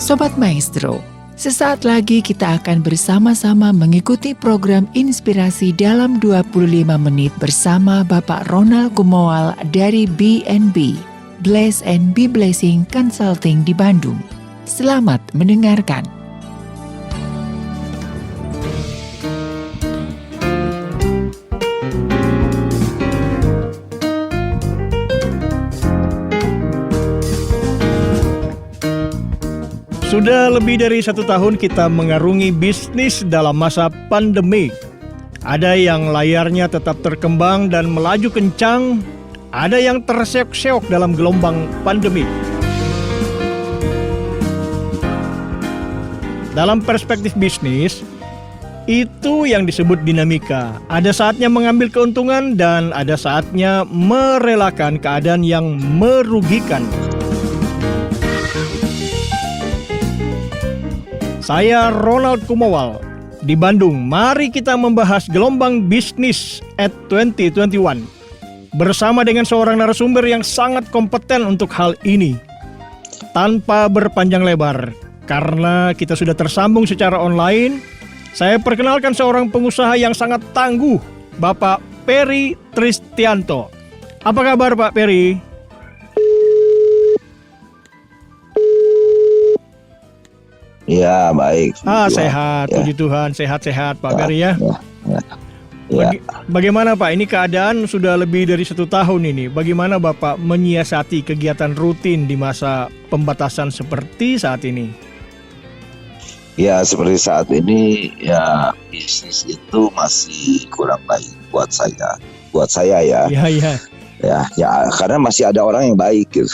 Sobat Maestro, sesaat lagi kita akan bersama-sama mengikuti program inspirasi dalam 25 menit bersama Bapak Ronald Gumawal dari BNB, Bless and Be Blessing Consulting di Bandung. Selamat mendengarkan. Sudah lebih dari 1 tahun kita mengarungi bisnis dalam masa pandemi. Ada yang layarnya tetap terkembang dan melaju kencang, ada yang terseok-seok dalam gelombang pandemi. Dalam perspektif bisnis, itu yang disebut dinamika. Ada saatnya mengambil keuntungan dan ada saatnya merelakan keadaan yang merugikan. Saya Ronald Gumawal di Bandung. Mari kita membahas gelombang bisnis at 2021 bersama dengan seorang narasumber yang sangat kompeten untuk hal ini. Tanpa berpanjang lebar, karena kita sudah tersambung secara online, saya perkenalkan seorang pengusaha yang sangat tangguh, Bapak Peri Tristianto. Apa kabar Pak Peri? Ya, baik. Sehat, ya. Puji Tuhan, sehat-sehat Pak Peri ya. Ya. Bagaimana Pak, ini keadaan sudah lebih dari 1 tahun ini. Bagaimana Bapak menyiasati kegiatan rutin di masa pembatasan seperti saat ini? Ya, seperti saat ini ya bisnis itu masih kurang baik buat saya. Buat saya ya. Iya. Ya, karena masih ada orang yang baik gitu,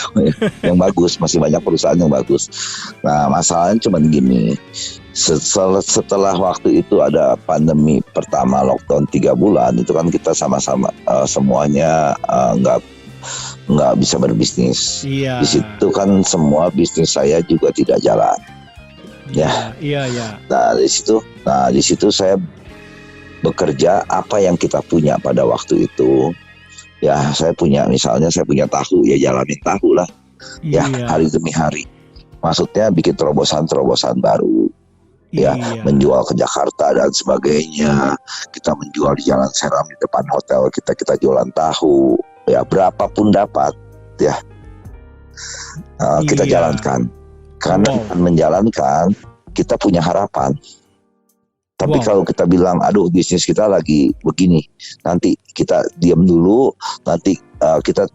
yang bagus, masih banyak perusahaan yang bagus. Nah, masalahnya cuma gini, setelah waktu itu ada pandemi pertama lockdown 3 bulan, itu kan kita sama-sama semuanya nggak bisa berbisnis. Iya. Di situ kan semua bisnis saya juga tidak jalan. Iya. Nah, di situ saya bekerja apa yang kita punya pada waktu itu. Ya, saya punya tahu, ya jalanin tahu lah. Ya, hari demi hari. Maksudnya bikin terobosan baru. Ya, menjual ke Jakarta dan sebagainya. Kita menjual di Jalan Seram di depan hotel kita jualan tahu. Ya, berapapun dapat, ya. Kita jalankan. Karena dengan menjalankan, kita punya harapan. Tapi kalau kita bilang, aduh bisnis kita lagi begini, nanti kita diam dulu, nanti kita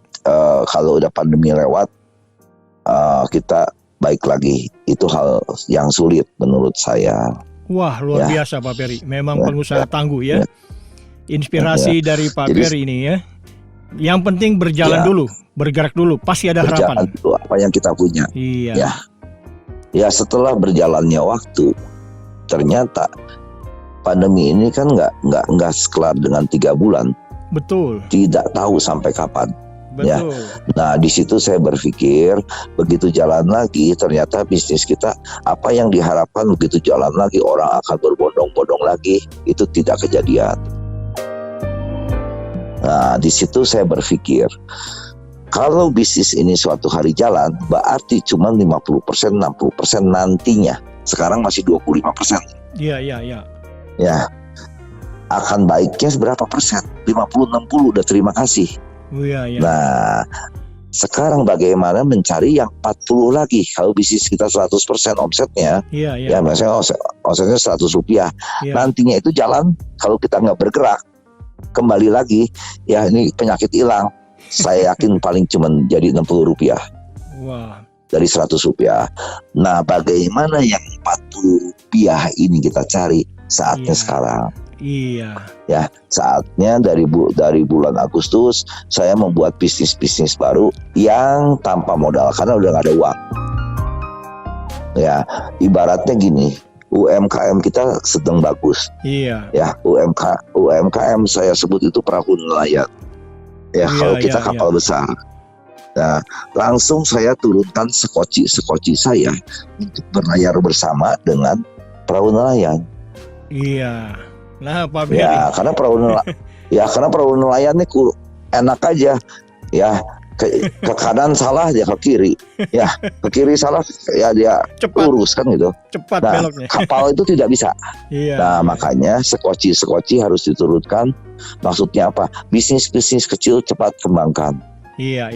kalau udah pandemi lewat, kita baik lagi. Itu hal yang sulit menurut saya. Wah, luar biasa Pak Peri. Memang pengusaha tangguh ya. Inspirasi dari Pak Peri ini ya. Yang penting berjalan dulu, bergerak dulu, pasti ada harapan. Berjalan dulu apa yang kita punya. Iya. Ya, setelah berjalannya waktu, ternyata pandemi ini kan nggak kelar dengan 3 bulan. Betul. Tidak tahu sampai kapan. Betul. Ya. Nah, di situ saya berpikir begitu jalan lagi, ternyata bisnis kita apa yang diharapkan begitu jalan lagi orang akan berbondong-bondong lagi, itu tidak kejadian. Nah, di situ saya berpikir kalau bisnis ini suatu hari jalan, berarti cuma 50%, 60% nantinya. Sekarang masih 25%. Iya. Ya, akan baiknya berapa persen? 50-60 udah terima kasih. Iya. Nah, sekarang bagaimana mencari yang 40 lagi? Kalau bisnis kita 100% omsetnya, ya misalnya omsetnya 100 rupiah. Nantinya itu jalan, kalau kita nggak bergerak, kembali lagi, ya ini penyakit hilang. Saya yakin paling cuma jadi 60 rupiah. Wah. Dari 100 rupiah. Nah, bagaimana yang 40 rupiah ini kita cari? Saatnya sekarang. Iya. Ya, saatnya dari bulan Agustus saya membuat bisnis baru yang tanpa modal karena udah nggak ada uang. Ya, ibaratnya gini, UMKM kita sedang bagus. Iya. Ya, UMKM saya sebut itu perahu nelayan. Ya, kalau kita kapal besar. Nah, langsung saya turunkan sekoci saya untuk berlayar bersama dengan perahu nelayan. Iya. Nah, Pak Peri. Ya, karena perahu nelayan ini enak aja. Ya, ke kanan salah dia ke kiri, ya ke kiri salah ya dia Cepat. lurus kan gitu. Cepat Nah, beloknya. kapal itu tidak bisa. Iya. Nah, makanya sekoci harus diturunkan. Maksudnya apa? Bisnis kecil cepat kembangkan. Iya.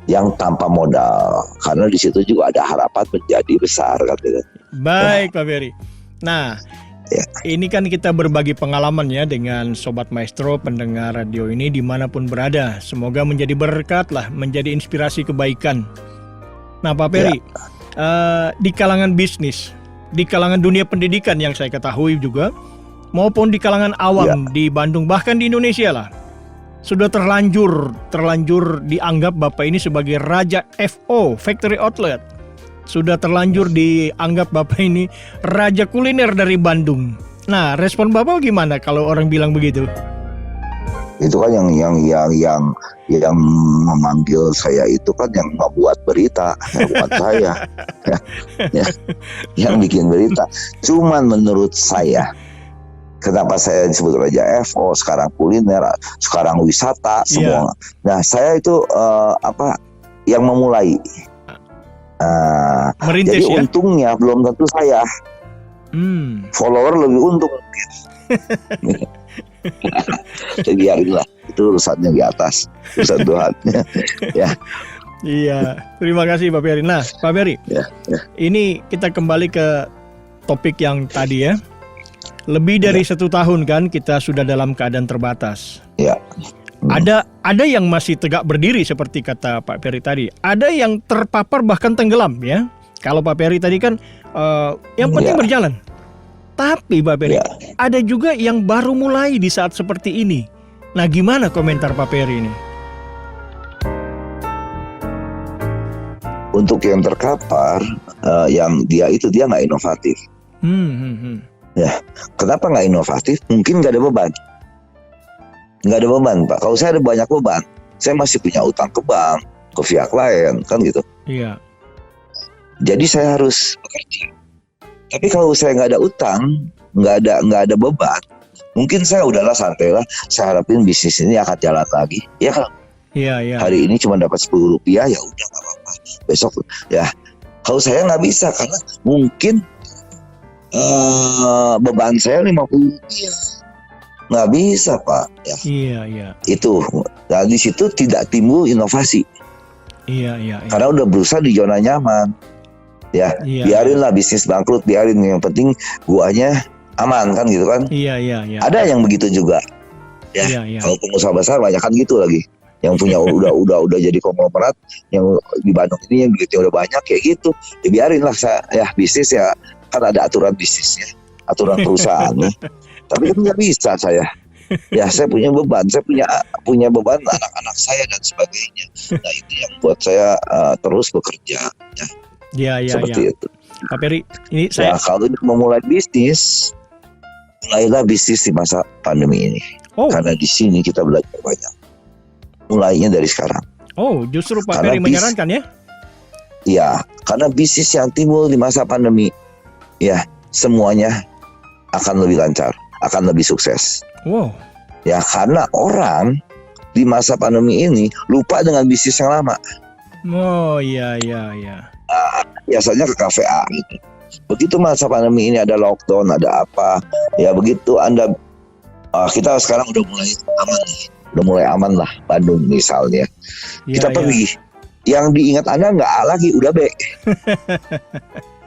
Yang tanpa modal, karena di situ juga ada harapan menjadi besar kan gitu. Baik, Pak Ferry. Nah, Ya. ini kan kita berbagi pengalaman ya dengan Sobat Maestro, pendengar radio ini dimanapun berada. Semoga menjadi berkat lah, menjadi inspirasi kebaikan. Nah, Pak Ferry, di kalangan bisnis, di kalangan dunia pendidikan yang saya ketahui juga, maupun di kalangan awam di Bandung, bahkan di Indonesia lah, sudah terlanjur dianggap Bapak ini sebagai Raja FO, Factory Outlet. Sudah terlanjur dianggap Bapak ini Raja Kuliner dari Bandung. Nah, respon Bapak gimana kalau orang bilang begitu? Itu kan yang memanggil saya itu kan yang membuat berita, bukan saya. Yang bikin berita. Cuman menurut saya, kenapa saya disebut Raja FO, sekarang kuliner, sekarang wisata, semua. Nah, saya itu yang memulai. Merintis Jadi ya? untungnya belum tentu saya. Follower lebih untung. Jadi biarinlah, itu urusannya di atas, urusan Tuhan. Ya. Iya, terima kasih Pak Ferry. Nah, Pak Ferry, ini kita kembali ke topik yang tadi ya. Lebih dari 1 tahun kan kita sudah dalam keadaan terbatas. Ya. Ada yang masih tegak berdiri seperti kata Pak Ferry tadi. Ada yang terpapar bahkan tenggelam ya. Kalau Pak Ferry tadi kan yang penting berjalan. Tapi Pak Ferry, ada juga yang baru mulai di saat seperti ini. Nah, gimana komentar Pak Ferry ini? Untuk yang terkapar, yang dia nggak inovatif. Ya, kenapa nggak inovatif? Mungkin nggak ada beban. Nggak ada beban, Pak. Kalau saya ada banyak beban, saya masih punya utang ke bank, ke pihak lain, kan gitu. Iya. Jadi saya harus bekerja. Tapi kalau saya nggak ada utang, nggak ada beban, mungkin saya udahlah santai lah. Saya harapin bisnis ini akan jalan lagi, ya kan? Iya. Hari ini cuma dapat Rp10, ya udah nggak apa-apa. Besok ya. Kalau saya nggak bisa karena mungkin beban saya Rp50. Nggak bisa, Pak. Ya. Iya. Itu. Nah, di situ tidak timbul inovasi. Iya. Karena udah berusaha di zona nyaman. Ya, biarinlah bisnis bangkrut, biarin. Yang penting guanya aman kan gitu kan. Iya. Ada yang begitu juga. Ya. Iya. Kalau pengusaha besar banyak kan gitu lagi. Yang punya udah jadi konglomerat, yang di Bandung ini yang duitnya udah banyak kayak gitu. Ya biarinlah saya bisnis ya, kan ada aturan bisnisnya, aturan perusahaannya. Tapi kan nggak bisa saya. Ya saya punya beban, saya punya beban anak-anak saya dan sebagainya. Nah itu yang buat saya terus bekerja. Ya. Iya. Seperti itu. Pak Ferry, ini saya. Ya kalau memulai bisnis, mulailah bisnis di masa pandemi ini. Karena di sini kita belajar banyak. Mulainya dari sekarang. Justru Pak Ferry menyarankan ya? Iya, karena bisnis yang timbul di masa pandemi, ya semuanya akan lebih lancar, akan lebih sukses. Wow. Ya karena orang di masa pandemi ini lupa dengan bisnis yang lama. Iya. Biasanya ke kafe A gitu. Begitu masa pandemi ini ada lockdown, ada apa, ya begitu kita sekarang udah mulai aman nih. Udah mulai aman lah Bandung misalnya. Kita pergi. Yang diingat Anda nggak A lagi, udah B.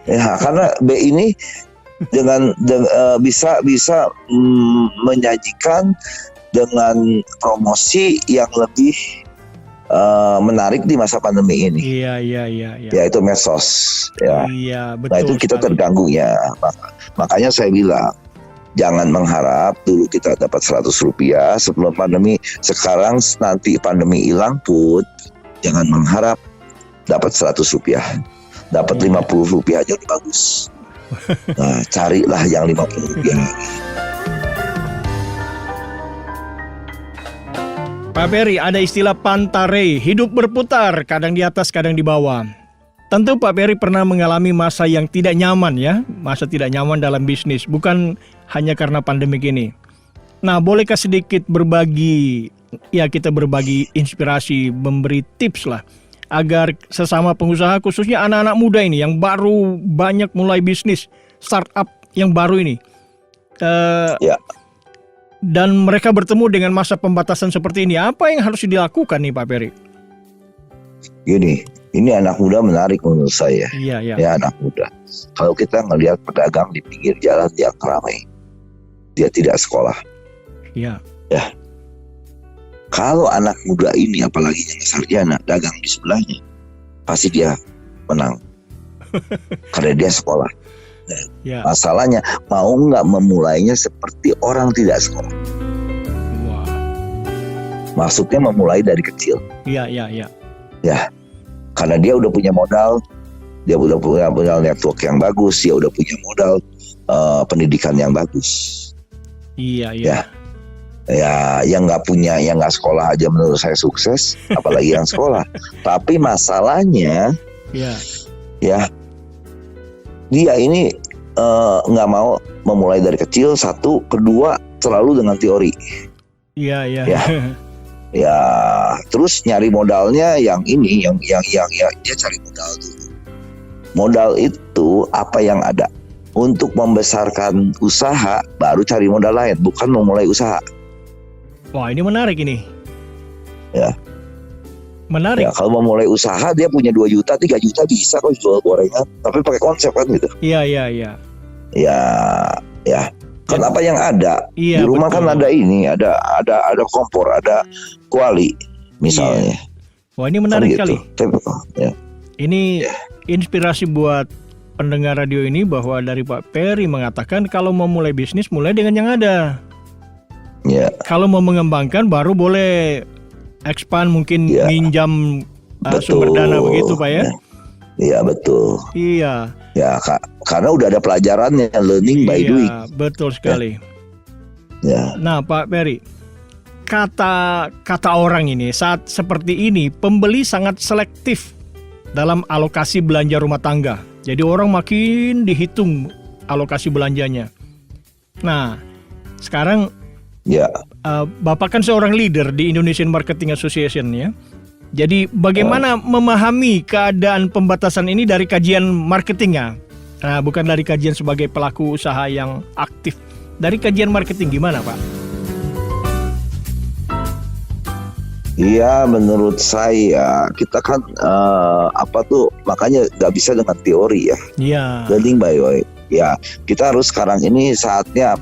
Ya karena B ini dengan bisa menyajikan dengan promosi yang lebih menarik di masa pandemi ini. Iya. Yaitu medsos. Ya. Iya, betul. Nah itu kita terganggu ya. Makanya saya bilang, jangan mengharap dulu kita dapat Rp100 sebelum pandemi. Sekarang nanti pandemi hilang pun jangan mengharap dapat Rp100. Dapat Rp50 aja udah bagus. Nah, carilah yang Rp50. Pak Ferry, ada istilah pantare, hidup berputar, kadang di atas, kadang di bawah. Tentu Pak Ferry pernah mengalami masa yang tidak nyaman ya, masa tidak nyaman dalam bisnis, bukan hanya karena pandemi ini. Nah, bolehkah sedikit berbagi ya kita berbagi inspirasi, memberi tips lah agar sesama pengusaha, khususnya anak-anak muda ini yang baru banyak mulai bisnis startup yang baru ini, dan mereka bertemu dengan masa pembatasan seperti ini. Apa yang harus dilakukan nih Pak Peri? Gini, ini anak muda menarik menurut saya. Iya. Ya, anak muda. Kalau kita ngelihat pedagang di pinggir jalan yang ramai, dia tidak sekolah. Iya. Ya. Kalau anak muda ini, apalagi yang sarjana, dagang di sebelahnya, pasti dia menang. Karena dia sekolah. Ya. Masalahnya, mau nggak memulainya seperti orang tidak sekolah. Wah. Maksudnya memulai dari kecil. Iya. Ya, karena dia udah punya modal, dia udah punya modal network yang bagus, dia udah punya modal pendidikan yang bagus. Iya. Ya, yang nggak punya, yang nggak sekolah aja menurut saya sukses, apalagi yang sekolah. Tapi masalahnya, ya, dia ini nggak mau memulai dari kecil. Satu, kedua, terlalu dengan teori. Iya. Ya, terus nyari modalnya yang ini, yang dia cari modal dulu. Modal itu apa yang ada. Untuk membesarkan usaha, baru cari modal lain, bukan memulai usaha. Wah, ini menarik ini. Ya. Menarik. Ya, kalau memulai usaha dia punya 2 juta, 3 juta bisa kok jual gorengan, tapi pakai konsep kan gitu. Iya. Ya. Kan apa yang ada? Iya, di rumah betul. kan ada ini, ada kompor, ada kuali misalnya. Iya. Wah, ini menarik kan sekali. Gitu. Ya. Ini inspirasi buat pendengar radio ini, bahwa dari Pak Peri mengatakan kalau mau mulai bisnis, mulai dengan yang ada. Ya. Kalau mau mengembangkan, baru boleh expand, mungkin minjam sumber dana begitu Pak ya? Iya, betul. Iya. Ya, karena udah ada pelajarannya, learning by doing. Iya, betul sekali. Ya. Nah Pak Peri, kata orang ini saat seperti ini, pembeli sangat selektif dalam alokasi belanja rumah tangga. Jadi orang makin dihitung alokasi belanjanya. Nah, sekarang Bapak kan seorang leader di Indonesian Marketing Association ya. Jadi bagaimana memahami keadaan pembatasan ini dari kajian marketingnya? Nah, bukan dari kajian sebagai pelaku usaha yang aktif. Dari kajian marketing gimana Pak? Iya, menurut saya kita kan makanya nggak bisa dengan teori ya. Iya. Learning by doing. Ya, kita harus sekarang ini saatnya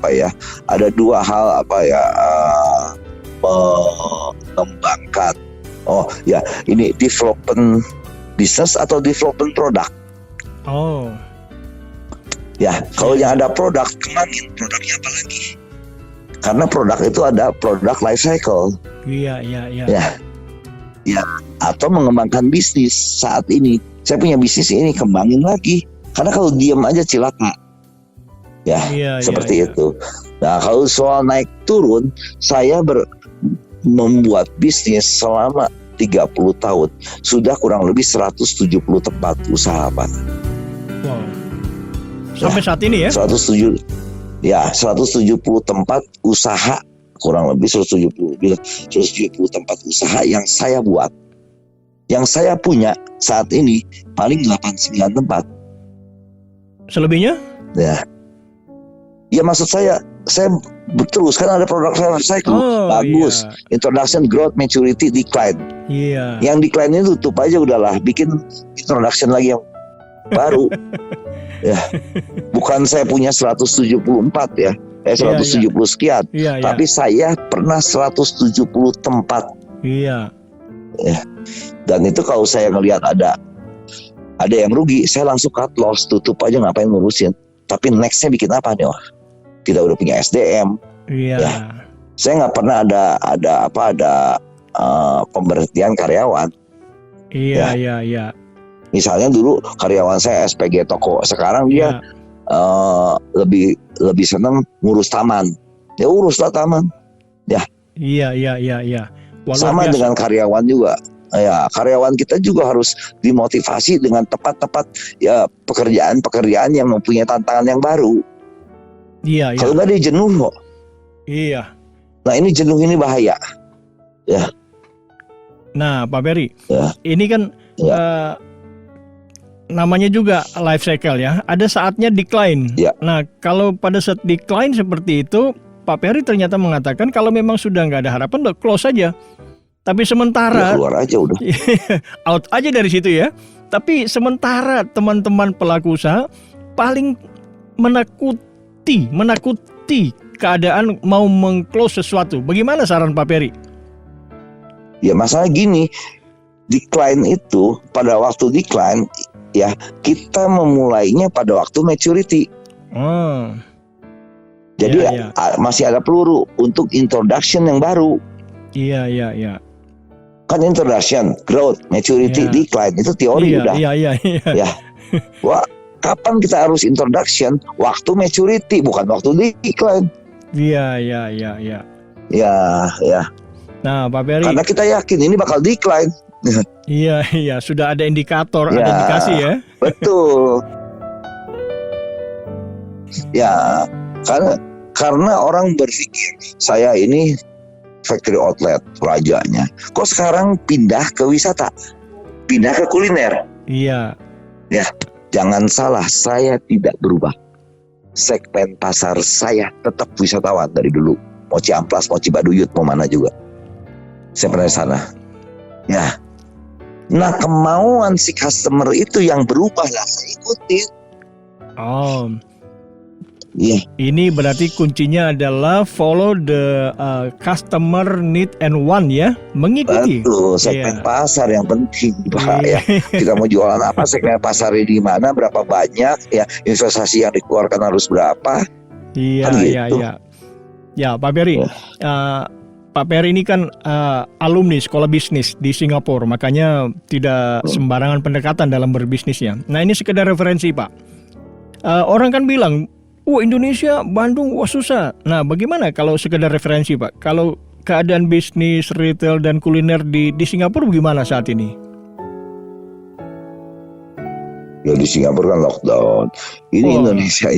ada 2 hal mengembangkan. Oh ya, ini development business atau development produk. Oh. Ya, kalau yang ada produk, kembangin produknya apa lagi? Karena produk itu ada produk life cycle. Iya. Ya, atau mengembangkan bisnis saat ini. Saya punya bisnis ini, kembangin lagi. Karena kalau diam aja cilaka. Ya, seperti itu. Nah, kalau soal naik turun, saya membuat bisnis selama 30 tahun. Sudah kurang lebih 170 tempat usaha, Pak. Wow. Sampai saat ini ya? 170 tempat usaha, kurang lebih 170 tempat usaha yang saya buat. Yang saya punya saat ini paling 8-9 tempat. Selebihnya? Ya maksud saya terus kan ada produk saya bagus. Iya. Introduction, growth, maturity, decline. Iya. Yang decline itu tutup aja udahlah, bikin introduction lagi yang baru. Ya. Bukan saya punya 174 ya. 170 sekian. Iya. Tapi saya pernah 170 tempat. Iya. Ya. Dan itu kalau saya ngelihat ada yang rugi, saya langsung cut loss, tutup aja, ngapain ngurusin. Tapi nextnya bikin apa nih? Kita udah punya SDM. Iya. Ya. Saya nggak pernah ada pemberhentian karyawan. Iya. Misalnya dulu karyawan saya SPG toko, sekarang dia lebih senang ngurus taman. Ya uruslah taman. Ya. Iya. Sama dengan karyawan juga. Ya, karyawan kita juga harus dimotivasi dengan tepat ya pekerjaan yang mempunyai tantangan yang baru. Iya. Kalau nggak dia jenuh kok. Iya. Nah ini jenuh ini bahaya. Ya. Nah, Pak Peri, Ya. ini kan namanya juga life cycle ya. Ada saatnya decline. Ya. Nah, kalau pada saat decline seperti itu, Pak Peri ternyata mengatakan kalau memang sudah nggak ada harapan, udah close aja. Tapi Ya, sementara keluar aja udah. out aja dari situ ya. Tapi sementara teman-teman pelaku usaha paling menakuti keadaan mau meng-close sesuatu. Bagaimana saran Pak Peri? Ya masalah gini, decline itu pada waktu decline ya kita memulainya pada waktu maturity. Oh. Jadi Ya. masih ada peluru untuk introduction yang baru. Iya. Kan introduction, growth, maturity, Ya. decline itu teori udah. Iya. Ya. Wah, kapan kita harus introduction? Waktu maturity, bukan waktu decline. Iya. Ya. Nah, Pak Peri. Karena kita yakin ini bakal decline. Iya, sudah ada indikator, Ya. ada indikasi ya. Betul. Ya, karena orang berpikir saya ini factory outlet rajanya. Kok sekarang pindah ke wisata? Pindah ke kuliner. Iya. Jangan salah, saya tidak berubah. Segmen pasar saya tetap wisatawan dari dulu. Mau Ciamplas, mau Cibaduyut, mau mana juga. Saya pernah di sana. Ya. Nah, kemauan si customer itu yang berubah lah saya ikutin. Oh, Iya. ini berarti kuncinya adalah follow the customer need and want ya, mengikuti. Betul, segmen Iya. pasar yang penting Pak Iya. ya. Kita mau jualan apa, segmen pasarnya di mana, berapa banyak ya, investasi yang dikeluarkan harus berapa. Iya. Kan gitu. Ya, Pak Peri. Pak Peri ini kan alumni sekolah bisnis di Singapura, makanya tidak sembarangan pendekatan dalam berbisnisnya. Nah, ini sekedar referensi, Pak. Orang kan bilang, wah Indonesia, Bandung, wah susah. Nah, bagaimana kalau sekedar referensi, Pak? Kalau keadaan bisnis, retail, dan kuliner di Singapura bagaimana saat ini? Ya di Singapura kan lockdown. Ini Oh. Indonesia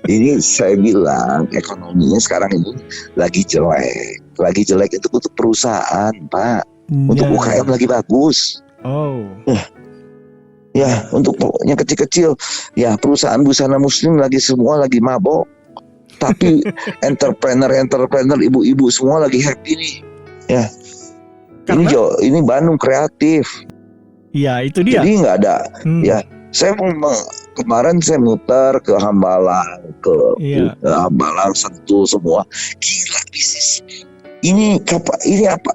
ini saya bilang ekonominya sekarang ini lagi jelek. Lagi jelek itu untuk perusahaan, Pak. Untuk Nah. UKM lagi bagus. Oh. Ya, untuk yang kecil-kecil, ya perusahaan busana muslim lagi semua lagi mabok. Tapi entrepreneur, ibu-ibu semua lagi happy nih. Ya. Karena? Ini Bandung kreatif. Ya, itu dia. Jadi nggak ada. Ya. Saya kemarin saya muter ke Hambalang, Iya. Hambalang, Sentul semua. Gila bisnis. Ini apa?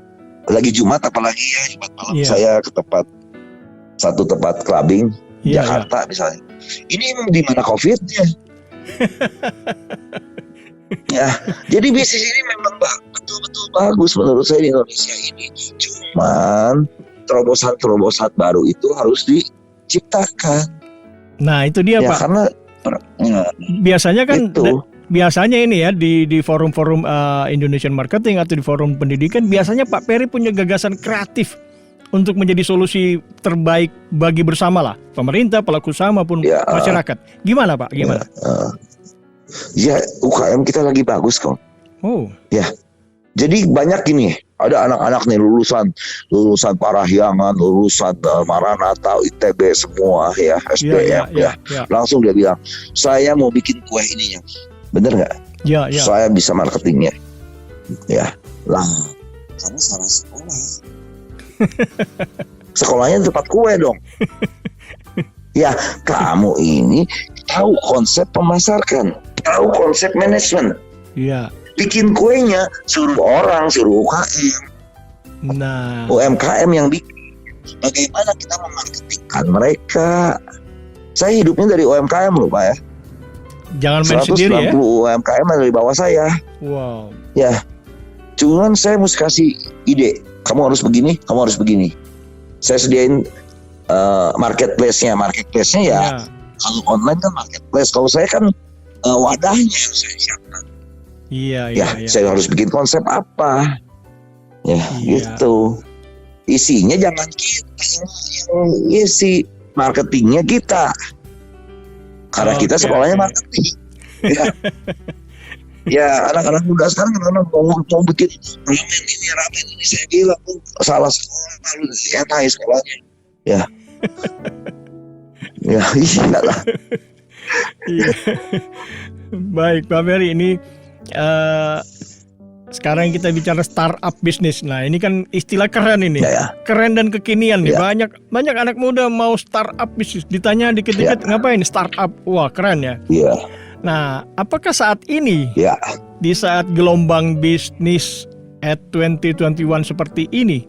Lagi Jumat apalagi ya, Jumat malam Iya. saya ke satu tempat clubbing Iya. Jakarta misalnya. Ini di mana COVID-nya? Ya, jadi bisnis ini memang betul-betul bagus menurut saya di Indonesia ini. Cuman terobosan-terobosan baru itu harus diciptakan. Nah, itu dia, Ya Pak. karena Biasanya kan itu biasanya ini ya di forum-forum Indonesian marketing atau di forum pendidikan, biasanya Pak Peri punya gagasan kreatif untuk menjadi solusi terbaik bagi bersama lah, pemerintah, pelaku usaha maupun Ya. masyarakat. Gimana, Pak? Gimana? ya UKM kita lagi bagus kok. Oh. Jadi banyak gini, ada anak-anak nih lulusan Parahyangan, lulusan Maranatha, ITB semua ya, SDM Iya. Langsung dia bilang, saya mau bikin kue ini ya. Bener nggak? Iya. Saya bisa marketingnya. Ya, lah, kamu salah sekolah. Sekolahnya tempat kue dong. Ya, kamu ini tahu konsep pemasarkan, tahu konsep manajemen. Iya. Bikin kuenya, suruh UKM, Nah, UMKM yang bikin. Bagaimana kita memarketingkan mereka? Saya hidupnya dari UMKM loh Pak ya. jangan main sendiri ya. 190 UMKM ada di bawah saya. Wow. Ya, cuman saya mesti kasih ide. Kamu harus begini, kamu harus begini. Saya sediain marketplace-nya ya. Ya. Kalau online kan marketplace. Kalau saya kan wadahnya yang saya siapkan. Iya. Saya harus bikin konsep apa? Ya, Iya. gitu. Isinya jangan kita yang isi, marketingnya kita. Karena kita Oke, sekolahnya oke. marketing. Ya. Ya anak-anak muda sekarang kadang-kadang mau bikin ramen ini saya bilang salah sekolah lu enak sekolahnya. Ya. Ya iyalah. Iya. Baik Pak Ferry, ini sekarang kita bicara startup bisnis. Nah ini kan istilah keren ini, Ya. keren dan kekinian nih. Ya. Banyak anak muda mau startup bisnis. Ditanya dikit-dikit ngapain startup? Wah keren ya. Iya. Nah apakah saat ini Ya. di saat gelombang bisnis at 2021 seperti ini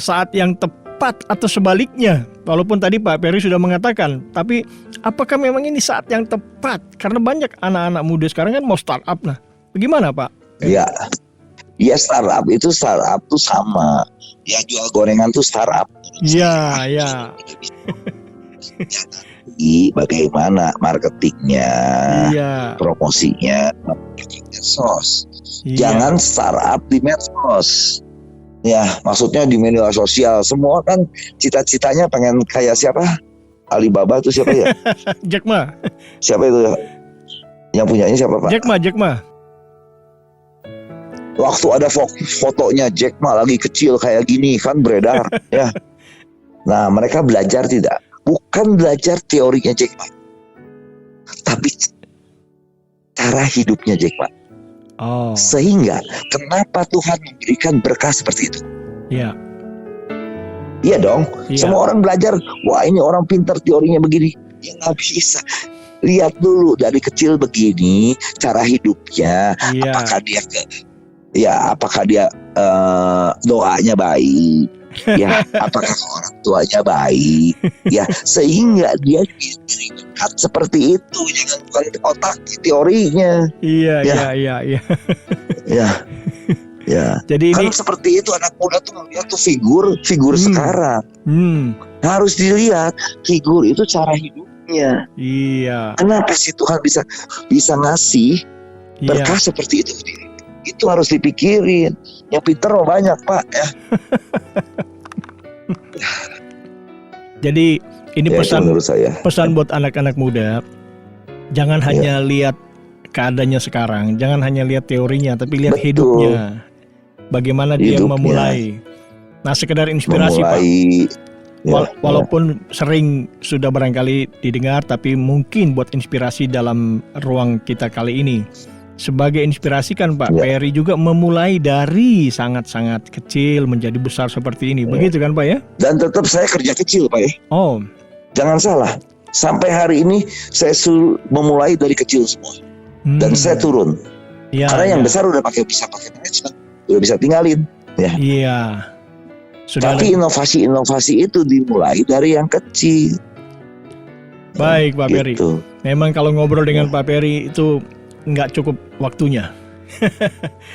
saat yang tepat atau sebaliknya? Walaupun tadi Pak Ferry sudah mengatakan, tapi apakah memang ini saat yang tepat? Karena banyak anak-anak muda sekarang kan mau startup. Nah bagaimana Pak? Ya, ya startup tuh sama. Ya jual gorengan tuh startup. Iya, ya. Bagaimana marketingnya, Iya. promosinya, medsos. Iya. Jangan startup di medsos. Ya, maksudnya di media sosial. Semua kan cita-citanya pengen kayak siapa? Alibaba tuh siapa ya? Jack Ma. Siapa itu? Yang punyanya siapa Pak? Jack Ma. Waktu ada fotonya Jack Ma lagi kecil kayak gini kan beredar ya. Nah mereka belajar tidak? Bukan belajar teorinya Jack Ma, tapi cara hidupnya Jack Ma. Oh. Sehingga kenapa Tuhan memberikan berkah seperti itu? Iya. Iya dong. Iya. Semua orang belajar. Wah ini orang pintar teorinya begini. Ya nggak bisa. Lihat dulu dari kecil begini cara hidupnya. Iya. Apakah dia doanya baik, ya apakah orang tuanya baik, ya sehingga dia diberi berkat seperti itu. Jangan bukan otak teorinya. Iya. Ya. Jadi kan seperti itu anak muda tuh melihat tuh figur sekarang. Harus dilihat figur itu cara hidupnya. Iya. Kenapa sih Tuhan bisa ngasih berkah seperti itu? Itu harus dipikirin. Yang pintar banyak Pak ya. Jadi ini Ya, pesan menurut saya. Pesan buat anak-anak muda. Jangan hanya lihat keadaannya sekarang, jangan hanya lihat teorinya, tapi lihat Betul. hidupnya. Bagaimana dia memulai. Nah, sekedar inspirasi Pak. Walaupun sering sudah barangkali didengar, tapi mungkin buat inspirasi dalam ruang kita kali ini. Sebagai inspirasi kan Pak Ferry juga memulai dari sangat-sangat kecil menjadi besar seperti ini. Begitu kan Pak ya? Dan tetap saya kerja kecil Pak ya. Oh. Jangan salah. Sampai hari ini saya memulai dari kecil semua. Dan saya turun. Ya, karena yang besar udah bisa pakai manajemen, udah bisa tinggalin. Ya. Iya. Tapi inovasi-inovasi itu dimulai dari yang kecil. Baik Pak Ferry. Gitu. Memang kalau ngobrol dengan Pak Ferry itu nggak cukup waktunya.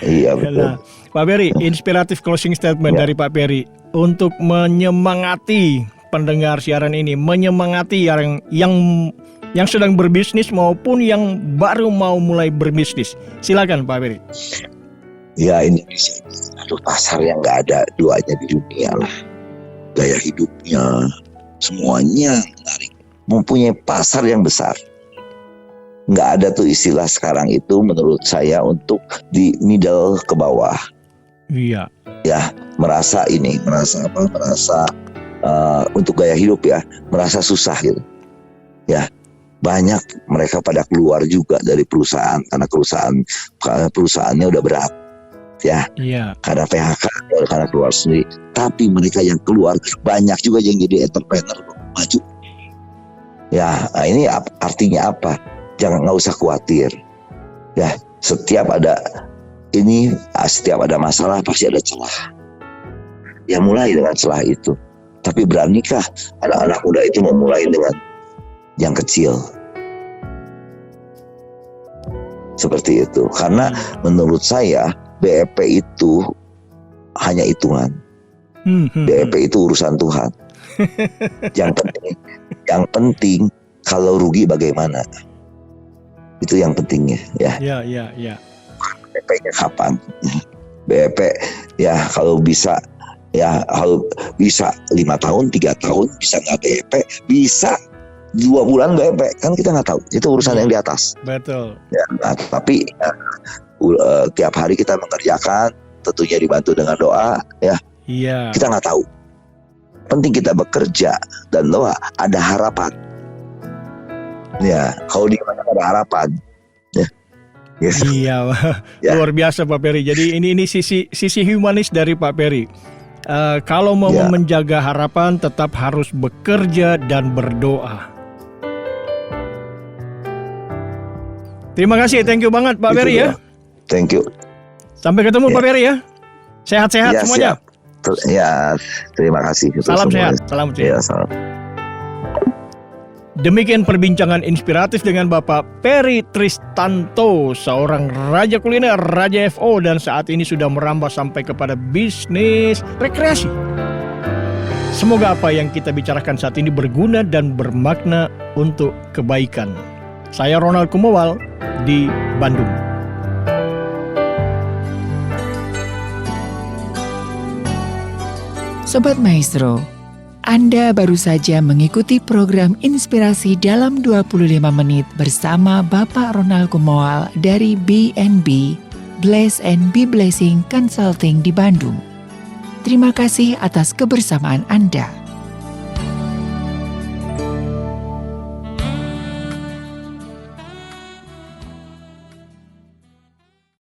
Iya betul. Nah, Pak Ferry, inspiratif closing statement dari Pak Ferry untuk menyemangati pendengar siaran ini, menyemangati yang sedang berbisnis maupun yang baru mau mulai berbisnis. Silakan Pak Ferry. Ya Indonesia itu pasar yang nggak ada duanya di dunia lah. Gaya hidupnya, semuanya menarik. Mempunyai pasar yang besar. Nggak ada tuh istilah sekarang itu menurut saya untuk di middle ke bawah. Iya. Ya merasa untuk gaya hidup ya merasa susah gitu. Ya banyak mereka pada keluar juga dari perusahaan karena perusahaannya udah berat. Ya. Iya. Karena PHK karena keluar sendiri. Tapi mereka yang keluar banyak juga yang jadi entrepreneur maju. Ya ini artinya apa? Nggak usah khawatir. Ya, setiap ada masalah pasti ada celah. Ya mulai dengan celah itu. Tapi beranikah anak-anak muda itu memulai dengan yang kecil? Seperti itu. Karena menurut saya BEP itu hanya hitungan. BEP itu urusan Tuhan. Yang penting kalau rugi bagaimana? Itu yang pentingnya ya. Iya. BEP-nya kapan? BEP ya kalau bisa 5 tahun, 3 tahun bisa nggak BEP? Bisa. 2 bulan bebek, kan kita nggak tahu. Itu urusan yang di atas. Betul. Ya, nah, tapi tiap hari kita mengerjakan, tentunya dibantu dengan doa. Ya, Iya. kita nggak tahu. Penting kita bekerja dan doa, ada harapan. Ya, kalau di mana ada harapan. Ya, yes. Iya, Ya. luar biasa Pak Peri. Jadi ini sisi humanis dari Pak Peri. Kalau mau Ya. menjaga harapan, tetap harus bekerja dan berdoa. Terima kasih, thank you banget Pak Itu Peri ya. dia. Thank you. Sampai ketemu Ya. Pak Peri ya. Sehat-sehat Ya, semuanya. siap. Ya, terima kasih. untuk Salam semuanya. sehat, salam sehat. Ya, salam. Demikian perbincangan inspiratif dengan Bapak Peri Tristanto, seorang raja kuliner, raja FO, dan saat ini sudah merambah sampai kepada bisnis rekreasi. Semoga apa yang kita bicarakan saat ini berguna dan bermakna untuk kebaikan. Saya Ronald Kumowal di Bandung. Sobat Maestro, Anda baru saja mengikuti program Inspirasi dalam 25 menit bersama Bapak Ronald Kumowal dari BNB, Bless and Be Blessing Consulting di Bandung. Terima kasih atas kebersamaan Anda.